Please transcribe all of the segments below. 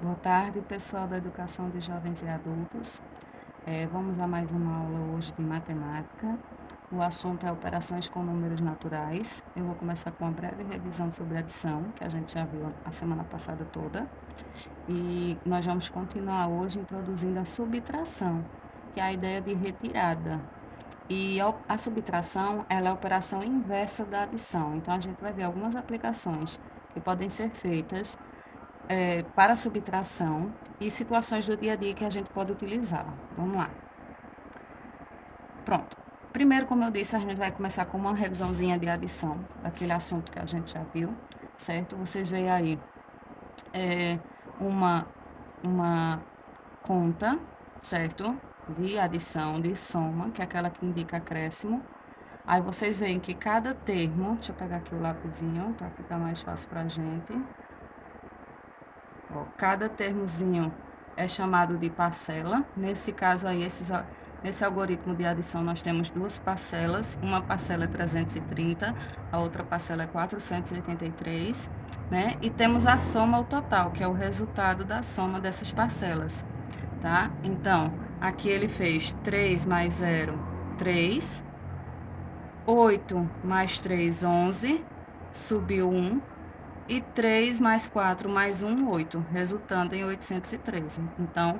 Boa tarde, pessoal da Educação de Jovens e Adultos. Vamos a mais uma aula hoje de matemática. O assunto é operações com números naturais. Eu vou começar com uma breve revisão sobre adição, que a gente já viu a semana passada toda. E nós vamos continuar hoje introduzindo a subtração, que é a ideia de retirada. E a subtração, ela é a operação inversa da adição. Então, a gente vai ver algumas aplicações que podem ser feitas para subtração e situações do dia a dia que a gente pode utilizar. Vamos lá. Pronto. Primeiro, como eu disse, a gente vai começar com uma revisãozinha de adição, daquele assunto que a gente já viu, certo? Vocês veem aí uma conta, certo? De adição, de soma, que é aquela que indica acréscimo. Aí vocês veem que cada termo, deixa eu pegar aqui o lapisinho para ficar mais fácil para a gente. Cada termozinho é chamado de parcela. Nesse caso aí, nesse algoritmo de adição, nós temos duas parcelas. Uma parcela é 330, a outra parcela é 483, né? E temos a soma, o total, que é o resultado da soma dessas parcelas, tá? Então, aqui ele fez 3 mais 0, 3. 8 mais 3, 11. Subiu 1. E 3 mais 4 mais 1, 8, resultando em 813. Então,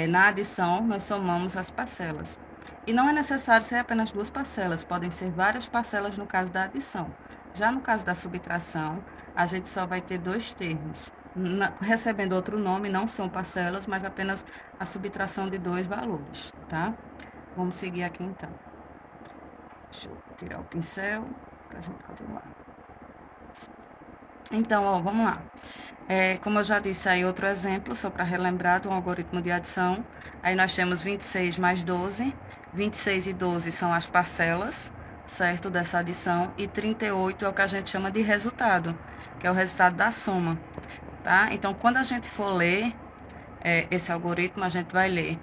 na adição, nós somamos as parcelas. E não é necessário ser apenas duas parcelas, podem ser várias parcelas no caso da adição. Já no caso da subtração, a gente só vai ter dois termos. Recebendo outro nome, não são parcelas, mas apenas a subtração de dois valores, tá? Vamos seguir aqui então. Deixa eu tirar o pincel para a gente continuar. Então, vamos lá. Como eu já disse aí, outro exemplo, só para relembrar do algoritmo de adição. Aí nós temos 26 mais 12. 26 e 12 são as parcelas, certo, dessa adição. E 38 é o que a gente chama de resultado, que é o resultado da soma, tá? Então, quando a gente for ler esse algoritmo, a gente vai ler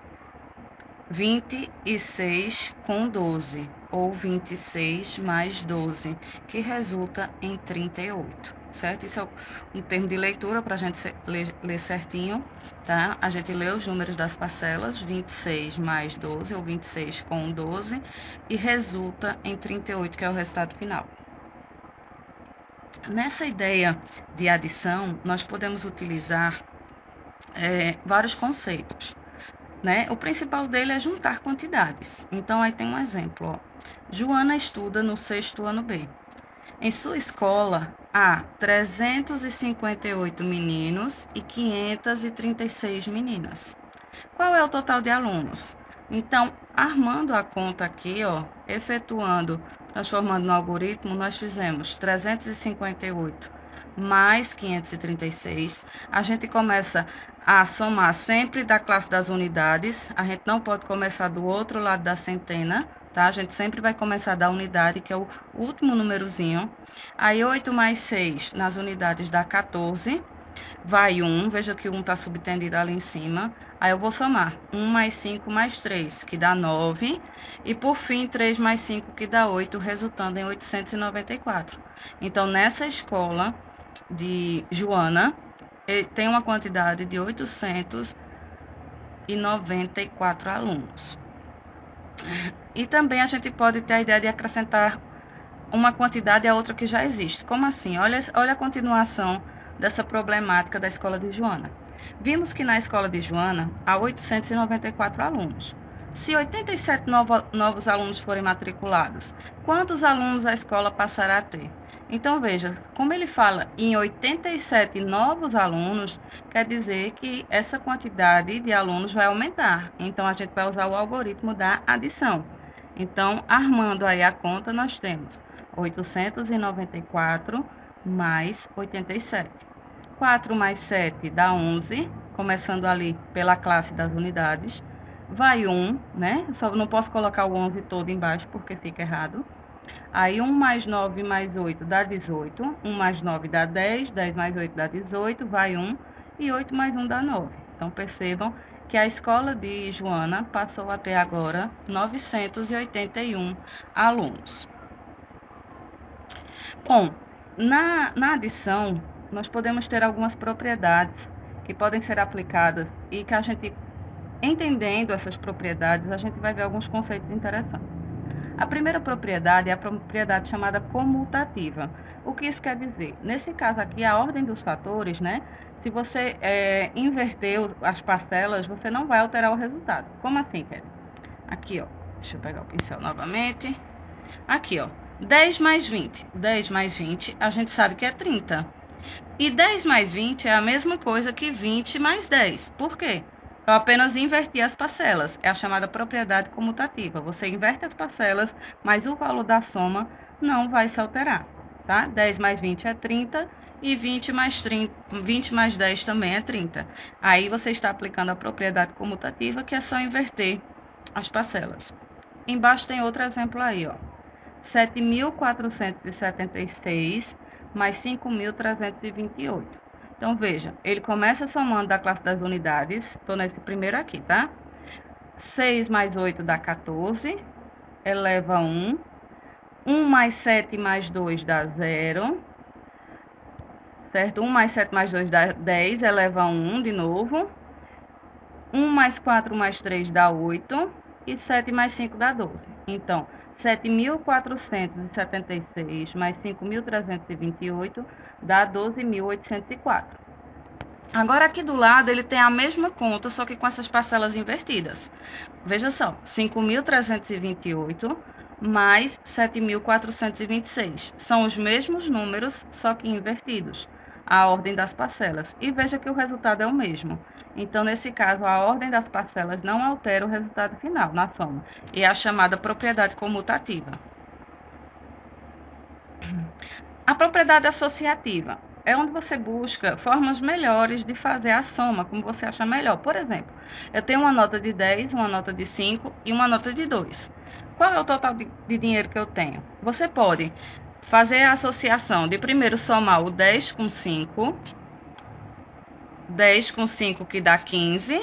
26 com 12, ou 26 mais 12, que resulta em 38, certo? Isso é um termo de leitura para a gente ler certinho, tá? A gente lê os números das parcelas, 26 mais 12, ou 26 com 12, e resulta em 38, que é o resultado final. Nessa ideia de adição, nós podemos utilizar vários conceitos, né? O principal dele é juntar quantidades. Então, aí tem um exemplo. Joana estuda no 6º ano B. Em sua escola, há 358 meninos e 536 meninas. Qual é o total de alunos? Então, armando a conta aqui, efetuando, transformando no algoritmo, nós fizemos 358 mais 536. A gente começa a somar sempre da classe das unidades. A gente não pode começar do outro lado da centena, tá? A gente sempre vai começar da unidade, que é o último númerozinho. Aí, 8 mais 6 nas unidades dá 14. Vai 1, veja que 1 está subtendido ali em cima. Aí eu vou somar 1 mais 5 mais 3, que dá 9. E por fim, 3 mais 5, que dá 8, resultando em 894. Então, nessa escola de Joana, tem uma quantidade de 894 alunos. E também a gente pode ter a ideia de acrescentar uma quantidade a outra que já existe. Como assim? Olha a continuação dessa problemática da escola de Joana. Vimos que na escola de Joana há 894 alunos. Se 87 novos alunos forem matriculados, quantos alunos a escola passará a ter? Então, veja, como ele fala em 87 novos alunos, quer dizer que essa quantidade de alunos vai aumentar. Então, a gente vai usar o algoritmo da adição. Então, armando aí a conta, nós temos 894 mais 87. 4 mais 7 dá 11, começando ali pela classe das unidades. Vai 1, né? Só não posso colocar o 11 todo embaixo, porque fica errado. Aí, 1 mais 9 mais 8 dá 18. 1 mais 9 dá 10. 10 mais 8 dá 18. Vai 1. E 8 mais 1 dá 9. Então, percebam que a escola de Joana passou a ter agora 981 alunos. Bom, na adição, nós podemos ter algumas propriedades que podem ser aplicadas e que a gente, entendendo essas propriedades, a gente vai ver alguns conceitos interessantes. A primeira propriedade é a propriedade chamada comutativa. O que isso quer dizer? Nesse caso aqui, a ordem dos fatores, né? Se você inverter as parcelas, você não vai alterar o resultado. Como assim, Kelly? Aqui, ó. Deixa eu pegar o pincel novamente. Aqui, ó. 10 mais 20. 10 mais 20, a gente sabe que é 30. E 10 mais 20 é a mesma coisa que 20 mais 10. Por quê? Eu apenas inverti as parcelas. É a chamada propriedade comutativa. Você inverte as parcelas, mas o valor da soma não vai se alterar, tá? 10 mais 20 é 30 e 20 mais 10 também é 30. Aí você está aplicando a propriedade comutativa, que é só inverter as parcelas. Embaixo tem outro exemplo aí, ó. 7.476 mais 5.328. Então, veja, ele começa somando da classe das unidades. Estou nesse primeiro aqui, tá? 6 mais 8 dá 14, eleva 1. 1 mais 7 mais 2 dá 0. Certo? 1 mais 7 mais 2 dá 10, eleva 1 de novo. 1 mais 4 mais 3 dá 8. E 7 mais 5 dá 12. Então, 7.476 mais 5.328 dá 12.804. Agora, aqui do lado, ele tem a mesma conta, só que com essas parcelas invertidas. Veja só, 5.328 mais 7.426. São os mesmos números, só que invertidos, a ordem das parcelas. E veja que o resultado é o mesmo. Então, nesse caso, a ordem das parcelas não altera o resultado final na soma. E é a chamada propriedade comutativa. A propriedade associativa é onde você busca formas melhores de fazer a soma, como você achar melhor. Por exemplo, eu tenho uma nota de 10, uma nota de 5 e uma nota de 2. Qual é o total de dinheiro que eu tenho? Você pode fazer a associação de primeiro somar o 10 com 5, 10 com 5 que dá 15,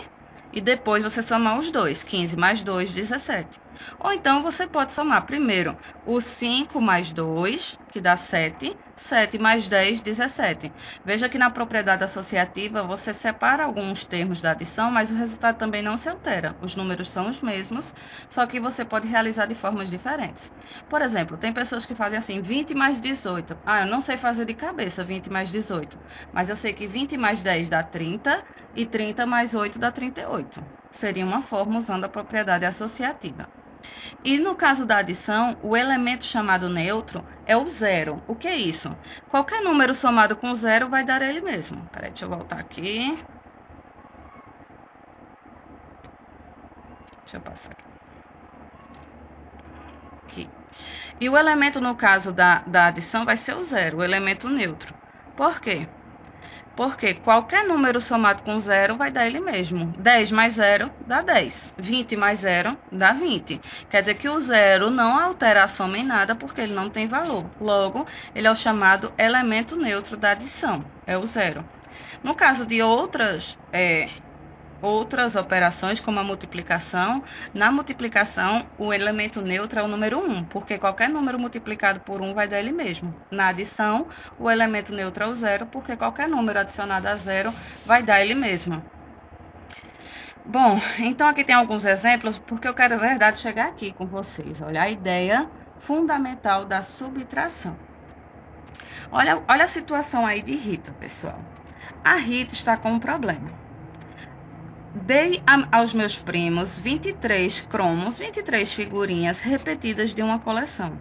e depois você somar os dois, 15 mais 2, 17. Ou então você pode somar primeiro o 5 mais 2, que dá 7, 7 mais 10, 17. Veja que na propriedade associativa você separa alguns termos da adição, mas o resultado também não se altera. Os números são os mesmos, só que você pode realizar de formas diferentes. Por exemplo, tem pessoas que fazem assim, 20 mais 18. Ah, eu não sei fazer de cabeça 20 mais 18, mas eu sei que 20 mais 10 dá 30 e 30 mais 8 dá 38. Seria uma forma usando a propriedade associativa. E no caso da adição, o elemento chamado neutro é o zero. O que é isso? Qualquer número somado com zero vai dar ele mesmo. Peraí, deixa eu voltar aqui. Deixa eu passar aqui. E o elemento, no caso da adição, vai ser o zero, o elemento neutro. Por quê? Porque qualquer número somado com zero vai dar ele mesmo. 10 mais 0 dá 10. 20 mais 0 dá 20. Quer dizer que o zero não altera a soma em nada porque ele não tem valor. Logo, ele é o chamado elemento neutro da adição. É o zero. No caso de outras operações, como a multiplicação, na multiplicação, o elemento neutro é o número 1, porque qualquer número multiplicado por 1 vai dar ele mesmo. Na adição, o elemento neutro é o 0, porque qualquer número adicionado a 0 vai dar ele mesmo. Bom, então aqui tem alguns exemplos, porque eu quero, na verdade, chegar aqui com vocês. Olha a ideia fundamental da subtração. Olha a situação aí de Rita, pessoal. A Rita está com um problema. Dei aos meus primos 23 cromos, 23 figurinhas repetidas de uma coleção.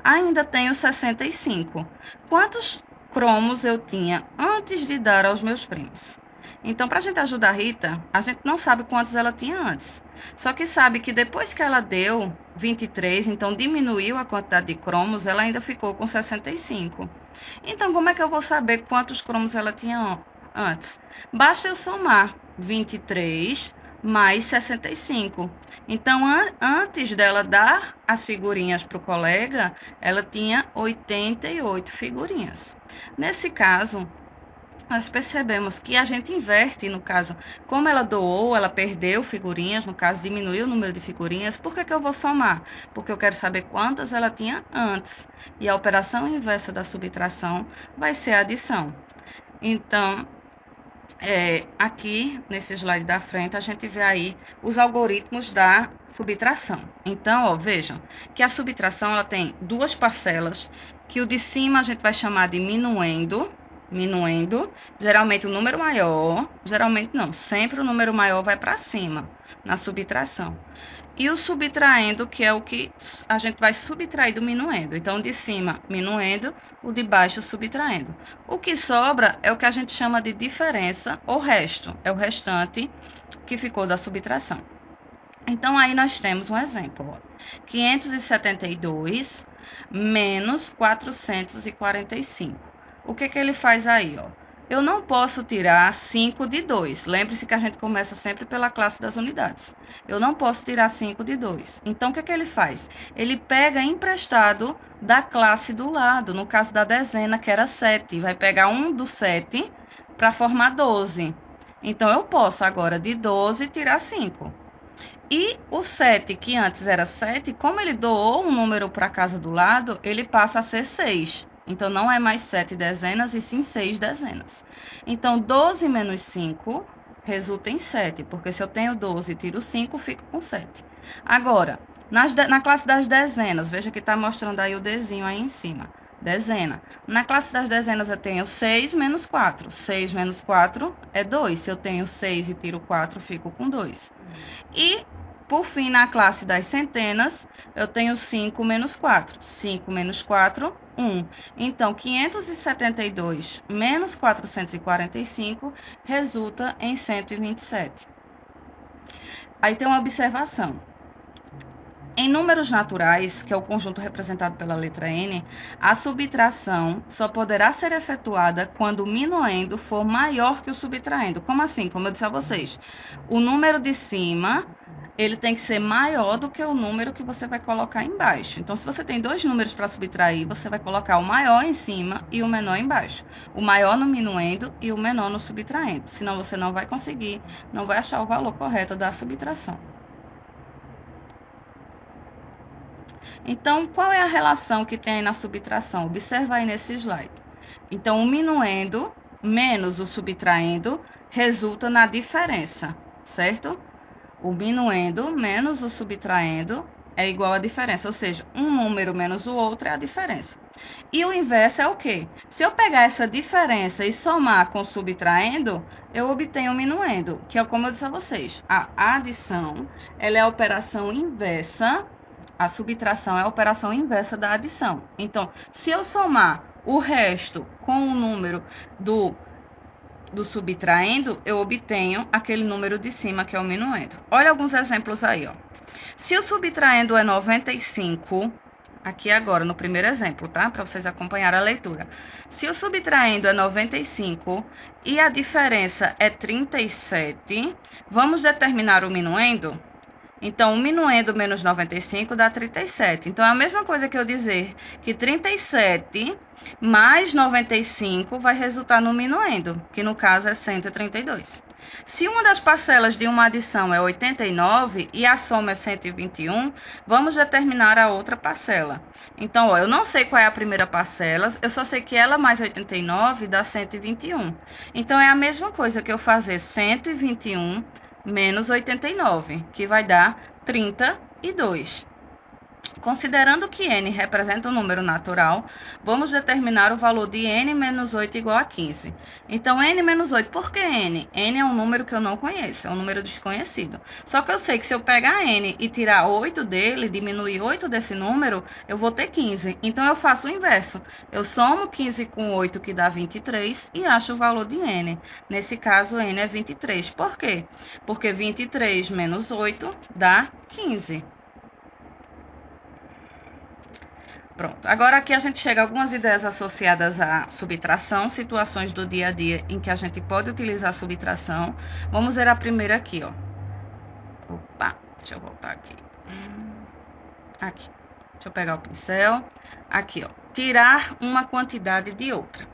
Ainda tenho 65. Quantos cromos eu tinha antes de dar aos meus primos? Então, para a gente ajudar a Rita, a gente não sabe quantos ela tinha antes. Só que sabe que depois que ela deu 23, então diminuiu a quantidade de cromos, ela ainda ficou com 65. Então, como é que eu vou saber quantos cromos ela tinha antes? Basta eu somar 23 mais 65. Então, antes dela dar as figurinhas para o colega, ela tinha 88 figurinhas. Nesse caso, nós percebemos que a gente inverte, no caso, como ela doou, ela perdeu figurinhas, no caso, diminuiu o número de figurinhas. Por que eu vou somar? Porque eu quero saber quantas ela tinha antes. E a operação inversa da subtração vai ser a adição. Então, Aqui, nesse slide da frente, a gente vê aí os algoritmos da subtração. Então, ó, vejam que a subtração ela tem duas parcelas, que o de cima a gente vai chamar de minuendo, geralmente o número maior, geralmente não, sempre o número maior vai para cima, na subtração. E o subtraendo, que é o que a gente vai subtrair do minuendo. Então, de cima, minuendo, o de baixo, subtraindo. O que sobra é o que a gente chama de diferença ou resto. É o restante que ficou da subtração. Então, aí nós temos um exemplo. Ó. 572 menos 445. O que ele faz aí? Ó? Eu não posso tirar 5 de 2. Lembre-se que a gente começa sempre pela classe das unidades. Eu não posso tirar 5 de 2. Então, o que ele faz? Ele pega emprestado da classe do lado, no caso da dezena, que era 7. Vai pegar 1 do 7 para formar 12. Então, eu posso agora de 12 tirar 5. E o 7, que antes era 7, como ele doou um número para a casa do lado, ele passa a ser 6. Então, não é mais 7 dezenas, e sim 6 dezenas. Então, 12 menos 5 resulta em 7, porque se eu tenho 12 e tiro 5, fico com 7. Agora, na classe das dezenas, veja que está mostrando aí o desenho aí em cima. Dezena. Na classe das dezenas, eu tenho 6 menos 4. 6 menos 4 é 2. Se eu tenho 6 e tiro 4, fico com 2. E, por fim, na classe das centenas, eu tenho 5 menos 4. 5 menos 4, 1. Então, 572 menos 445 resulta em 127. Aí tem uma observação. Em números naturais, que é o conjunto representado pela letra N, a subtração só poderá ser efetuada quando o minuendo for maior que o subtraendo. Como assim? Como eu disse a vocês, o número de cima ele tem que ser maior do que o número que você vai colocar embaixo. Então, se você tem dois números para subtrair, você vai colocar o maior em cima e o menor embaixo. O maior no minuendo e o menor no subtraendo. Senão, você não vai conseguir, não vai achar o valor correto da subtração. Então, qual é a relação que tem aí na subtração? Observa aí nesse slide. Então, o minuendo menos o subtraendo resulta na diferença, certo? O minuendo menos o subtraendo é igual à diferença, ou seja, um número menos o outro é a diferença. E o inverso é o quê? Se eu pegar essa diferença e somar com o subtraendo, eu obtenho o minuendo, que é como eu disse a vocês. A adição, ela é a operação inversa, a subtração é a operação inversa da adição. Então, se eu somar o resto com o número do subtraindo, eu obtenho aquele número de cima, que é o minuendo. Olha alguns exemplos aí, ó. Se o subtraindo é 95, aqui agora, no primeiro exemplo, tá? Para vocês acompanharem a leitura. Se o subtraindo é 95 e a diferença é 37, vamos determinar o minuendo? Então, o minuendo menos 95 dá 37. Então, é a mesma coisa que eu dizer que 37 mais 95 vai resultar no minuendo, que no caso é 132. Se uma das parcelas de uma adição é 89 e a soma é 121, vamos determinar a outra parcela. Então, ó, eu não sei qual é a primeira parcela, eu só sei que ela mais 89 dá 121. Então, é a mesma coisa que eu fazer 121 menos 89, que vai dar 32. Considerando que n representa um número natural, vamos determinar o valor de n menos 8 igual a 15. Então, n menos 8, por que n? N é um número que eu não conheço, é um número desconhecido. Só que eu sei que se eu pegar n e tirar 8 dele, diminuir 8 desse número, eu vou ter 15. Então, eu faço o inverso. Eu somo 15 com 8, que dá 23, e acho o valor de n. Nesse caso, n é 23. Por quê? Porque 23 menos 8 dá 15. Pronto. Agora aqui a gente chega a algumas ideias associadas à subtração, situações do dia a dia em que a gente pode utilizar a subtração. Vamos ver a primeira aqui, ó. Opa, deixa eu voltar aqui. Aqui. Deixa eu pegar o pincel. Aqui, ó. Tirar uma quantidade de outra.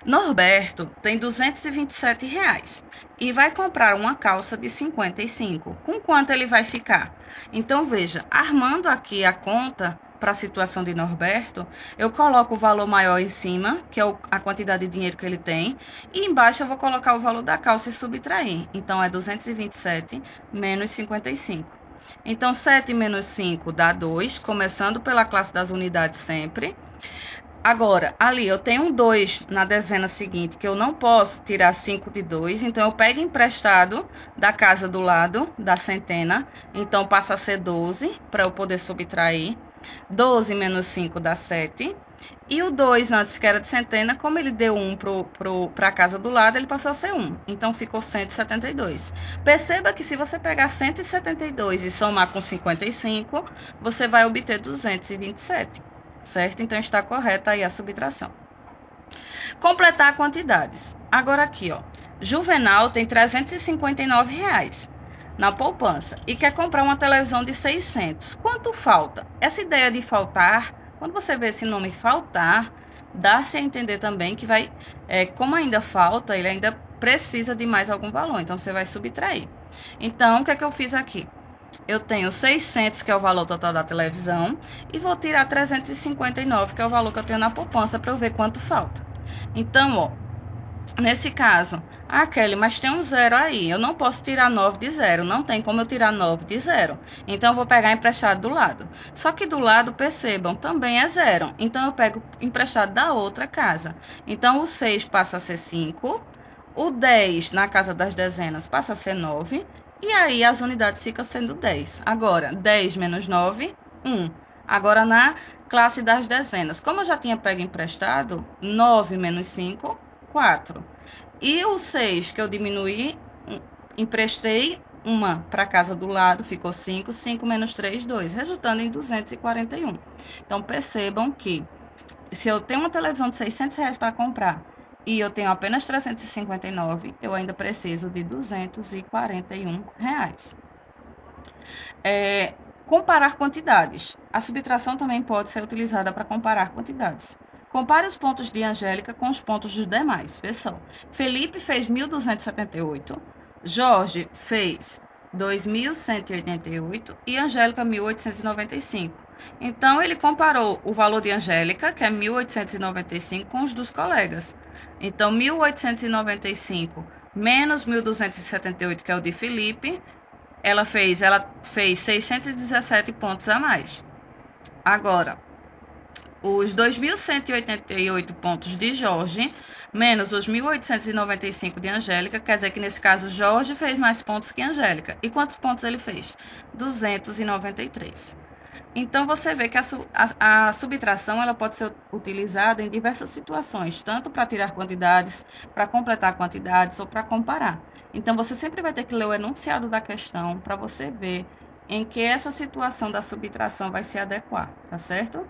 Norberto tem R$227 e vai comprar uma calça de 55. Com quanto ele vai ficar? Então, veja, armando aqui a conta, para a situação de Norberto, eu coloco o valor maior em cima, que é a quantidade de dinheiro que ele tem, e embaixo eu vou colocar o valor da calça e subtrair. Então, é 227 menos 55. Então, 7 menos 5 dá 2, começando pela classe das unidades sempre. Agora, ali eu tenho um 2 na dezena seguinte, que eu não posso tirar 5 de 2, então eu pego emprestado da casa do lado da centena, então passa a ser 12 para eu poder subtrair. 12 menos 5 dá 7. E o 2 antes que era de centena, como ele deu 1 para a casa do lado, ele passou a ser 1. Então ficou 172. Perceba que se você pegar 172 e somar com 55, você vai obter 227. Certo? Então está correta aí a subtração. Completar quantidades. Agora aqui, ó. Juvenal tem R$359 na poupança e quer comprar uma televisão de 600. Quanto falta? Essa ideia de faltar, quando você vê esse nome faltar, dá-se a entender também que vai, como ainda falta, ele ainda precisa de mais algum valor. Então você vai subtrair. Então, o que é que eu fiz aqui? Eu tenho 600, que é o valor total da televisão, e vou tirar 359, que é o valor que eu tenho na poupança, para eu ver quanto falta. Então, ó, nesse caso, Kelly, mas tem um zero aí, eu não posso tirar 9 de zero, não tem como eu tirar 9 de zero. Então, eu vou pegar emprestado do lado. Só que do lado, percebam, também é zero. Então, eu pego emprestado da outra casa. Então, o 6 passa a ser 5, o 10 na casa das dezenas passa a ser 9, e aí as unidades ficam sendo 10. Agora, 10 menos 9, 1. Agora, na classe das dezenas, como eu já tinha pego emprestado, 9 menos 5, 4. E o 6 que eu diminuí, emprestei uma para a casa do lado, ficou 5. 5 menos 3, 2, resultando em 241. Então, percebam que se eu tenho uma televisão de R$600 para comprar, e eu tenho apenas 359, eu ainda preciso de R$241. Comparar quantidades. A subtração também pode ser utilizada para comparar quantidades. Compare os pontos de Angélica com os pontos dos demais. Pessoal, Felipe fez 1.278, Jorge fez 2.188 e Angélica 1.895. Então, ele comparou o valor de Angélica, que é 1.895, com os dos colegas. Então, 1.895 menos 1.278, que é o de Felipe, ela fez 617 pontos a mais. Agora, os 2.188 pontos de Jorge, menos os 1.895 de Angélica, quer dizer que nesse caso Jorge fez mais pontos que Angélica. E quantos pontos ele fez? 293. Então, você vê que a subtração ela pode ser utilizada em diversas situações, tanto para tirar quantidades, para completar quantidades ou para comparar. Então, você sempre vai ter que ler o enunciado da questão para você ver em que essa situação da subtração vai se adequar, tá certo?